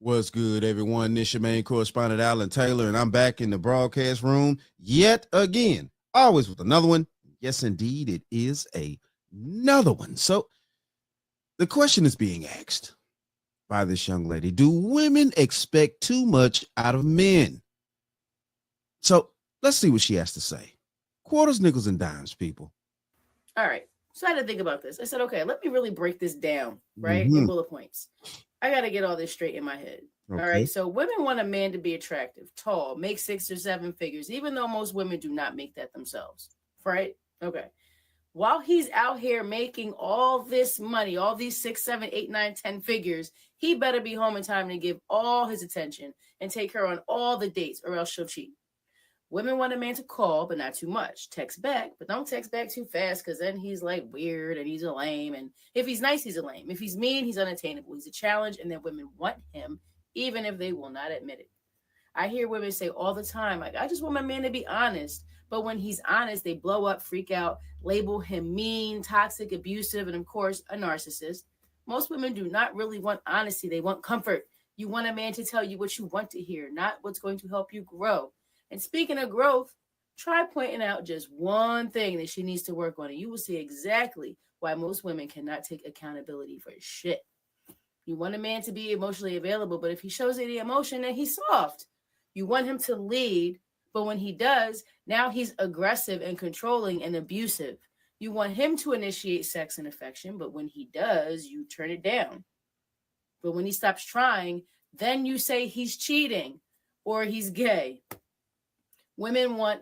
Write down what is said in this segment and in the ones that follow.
What's good, everyone? This your main correspondent, Alan Taylor, and I'm back in the broadcast room yet again, always with another one. Yes, indeed, it is another one. So the question is being asked by this young lady: do women expect too much out of men? So let's see what she has to say. Quarters, nickels, and dimes, people. All right. So I had to think about this. I said, okay, let me really break this down, right? In Mm-hmm. bullet points. I got to get all this straight in my head. All right. Okay. So women want a man to be attractive, tall, make 6 or 7 figures, even though most women do not make that themselves. Right? Okay. While he's out here making all this money, all these 6, 7, 8, 9, 10 figures, he better be home in time to give all his attention and take her on all the dates, or else she'll cheat. Women want a man to call, but not too much. Text back, but don't text back too fast because then he's like weird and he's a lame. And if he's nice, he's a lame. If he's mean, he's unattainable. He's a challenge, and then women want him, even if they will not admit it. I hear women say all the time, like, I just want my man to be honest. But when he's honest, they blow up, freak out, label him mean, toxic, abusive, and of course, a narcissist. Most women do not really want honesty. They want comfort. You want a man to tell you what you want to hear, not what's going to help you grow. And speaking of growth, try pointing out just one thing that she needs to work on, and you will see exactly why most women cannot take accountability for shit. You want a man to be emotionally available, but if he shows any emotion, then he's soft. You want him to lead, but when he does, now he's aggressive and controlling and abusive. You want him to initiate sex and affection, but when he does, you turn it down. But when he stops trying, then you say he's cheating or he's gay. Women want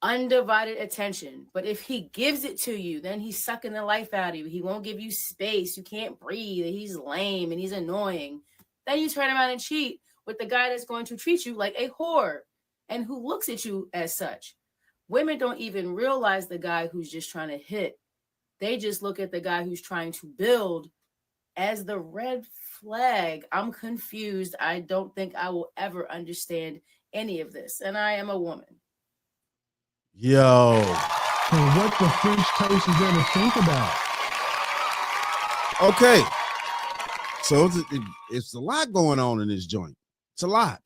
undivided attention, but if he gives it to you, then he's sucking the life out of you. He won't give you space. You can't breathe. He's lame and he's annoying. Then you turn around and cheat with the guy that's going to treat you like a whore and who looks at you as such. Women don't even realize the guy who's just trying to hit. They just look at the guy who's trying to build as the red flag. I'm confused. I don't think I will ever understand any of this. And I am a woman. Yo. And what the French toast is there to think about? Okay. So it's a lot going on in this joint. It's a lot.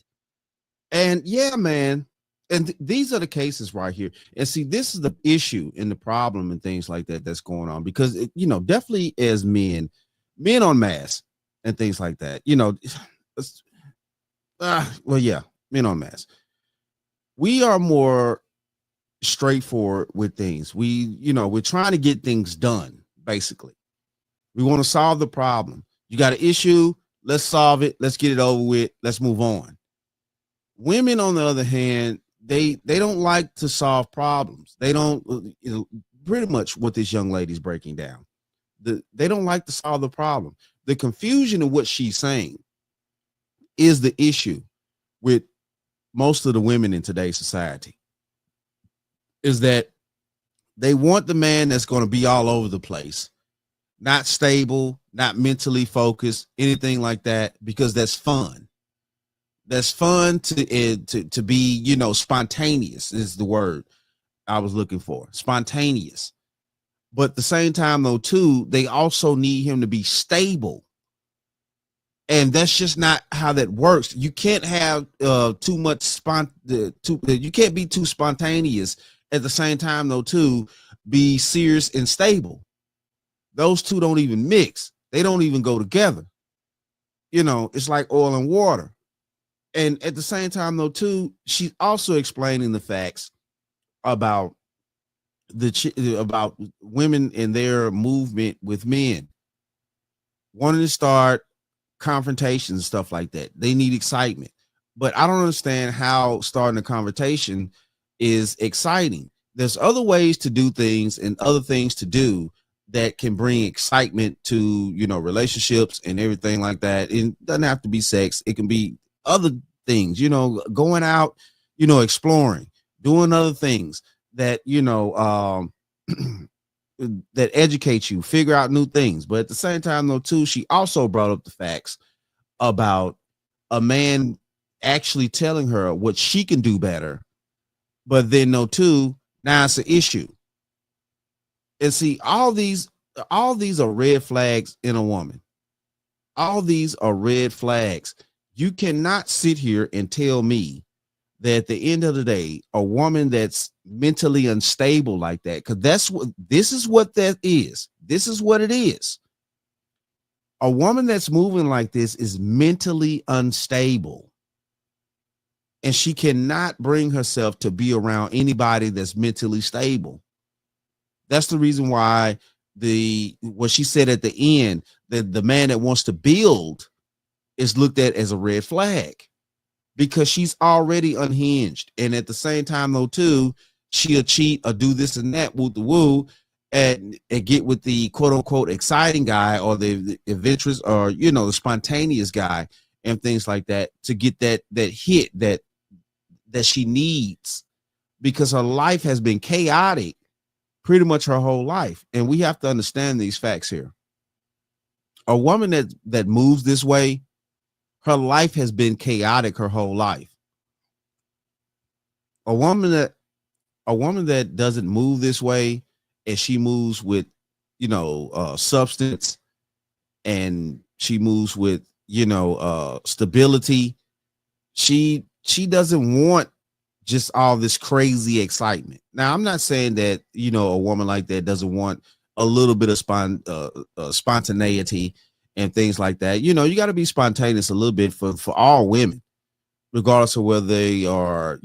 And yeah, man. And these are the cases right here. And see, this is the issue and the problem and things like that that's going on because, definitely as men en masse and things like that, men en masse. We are more straightforward with things. We're trying to get things done, basically. We want to solve the problem. You got an issue, let's solve it, let's get it over with, let's move on. Women, on the other hand, they don't like to solve problems. They don't, pretty much what this young lady's breaking down. They don't like to solve the problem. The confusion of what she's saying is the issue with most of the women in today's society, is that they want the man that's going to be all over the place, not stable, not mentally focused, anything like that, because that's fun. That's fun to be, spontaneous is the word I was looking for. Spontaneous. But at the same time, though, too, they also need him to be stable. And that's just not how that works. You can't have too much you can't be too spontaneous at the same time, though, too, be serious and stable. Those two don't even mix. They don't even go together. It's like oil and water. And at the same time, though, too, she's also explaining the facts about about women and their movement with men, wanting to start confrontations and stuff like that. They need excitement. But I don't understand how starting a confrontation is exciting. There's other ways to do things and other things to do that can bring excitement to, relationships and everything like that. It doesn't have to be sex. It can be other things, going out, exploring, doing other things that, that educate you, figure out new things. But at the same time, though, too, she also brought up the facts about a man actually telling her what she can do better. But then, no, too, now it's an issue. And see, all these are red flags in a woman. All these are red flags. You cannot sit here and tell me that at the end of the day, a woman that's mentally unstable like that, because this is what that is. This is what it is. A woman that's moving like this is mentally unstable. And she cannot bring herself to be around anybody that's mentally stable. That's the reason why what she said at the end, that the man that wants to build is looked at as a red flag, because she's already unhinged. And at the same time, though, too, she'll cheat or do this and that, woo the woo, and get with the quote unquote exciting guy, or the adventurous, or the spontaneous guy, and things like that, to get that hit that she needs, because her life has been chaotic pretty much her whole life. And we have to understand these facts here. A woman that moves this way, her life has been chaotic her whole life. A woman that doesn't move this way, and she moves with, substance, and she moves with, stability. She doesn't want just all this crazy excitement. Now, I'm not saying that, a woman like that doesn't want a little bit of spontaneity and things like that. You got to be spontaneous a little bit for all women, regardless of whether they are,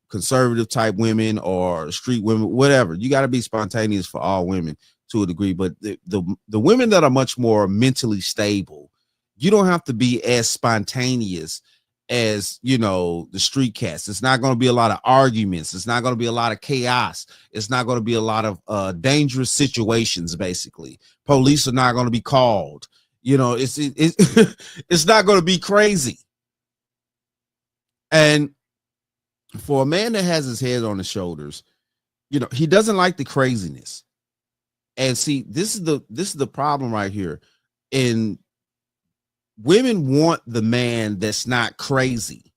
conservative type women or street women, whatever. You got to be spontaneous for all women to a degree. But the women that are much more mentally stable, you don't have to be as spontaneous as the street cats. It's not going to be a lot of arguments. It's not going to be a lot of chaos. It's not going to be a lot of dangerous situations. Basically, police are not going to be called. It's it's not going to be crazy. And for a man that has his head on his shoulders, he doesn't like the craziness. And see, this is the problem right here. And women want the man that's not crazy.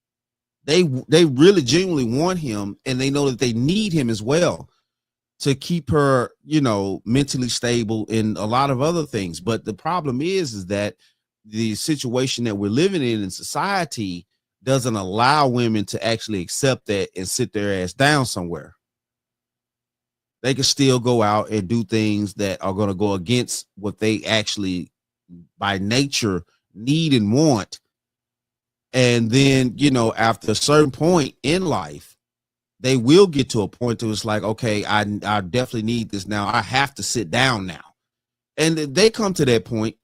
They really genuinely want him, and they know that they need him as well to keep her, mentally stable in a lot of other things. But the problem is that the situation that we're living in society doesn't allow women to actually accept that and sit their ass down somewhere. They can still go out and do things that are going to go against what they actually by nature need and want. And then, after a certain point in life, they will get to a point where it's like, okay, I definitely need this now. I have to sit down now. And they come to that point.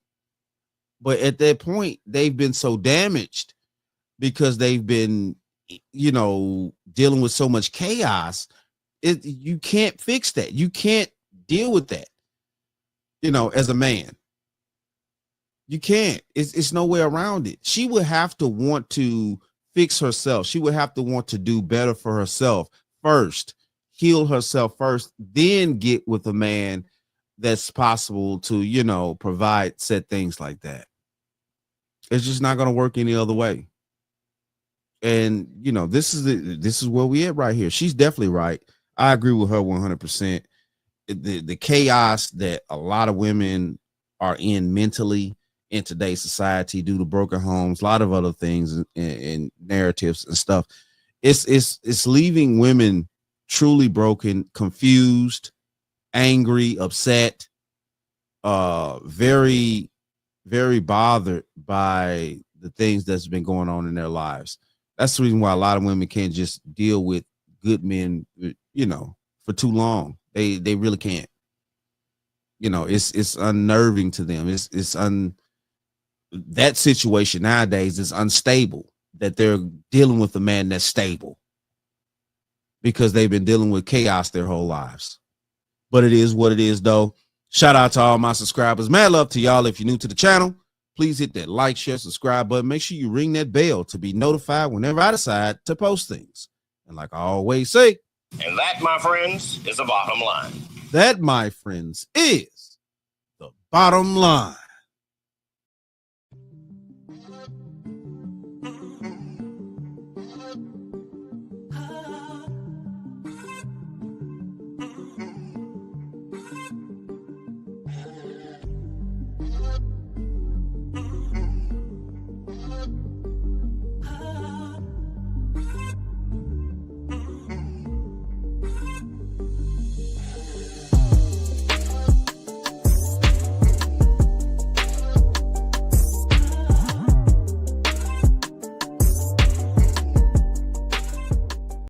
But at that point, they've been so damaged because they've been, dealing with so much chaos. You can't fix that. You can't deal with that, as a man. You can't. It's no way around it. She would have to want to fix herself. She would have to want to do better for herself first, heal herself first, then get with a man that's possible to, provide said things like that. It's just not going to work any other way. And, this is where we at right here. She's definitely right. I agree with her 100%. The chaos that a lot of women are in mentally in today's society due to broken homes, a lot of other things and narratives and stuff. It's leaving women truly broken, confused, angry, upset, very, very bothered by the things that's been going on in their lives. That's the reason why a lot of women can't just deal with good men, for too long. They really can't. It's unnerving to them. That situation nowadays is unstable, that they're dealing with a man that's stable, because they've been dealing with chaos their whole lives. But it is what it is, though. Shout out to all my subscribers. Mad love to y'all. If you're new to the channel, please hit that like, share, subscribe button. Make sure you ring that bell to be notified whenever I decide to post things. And like I always say, and that, my friends, is the bottom line. That, my friends, is the bottom line. Huh?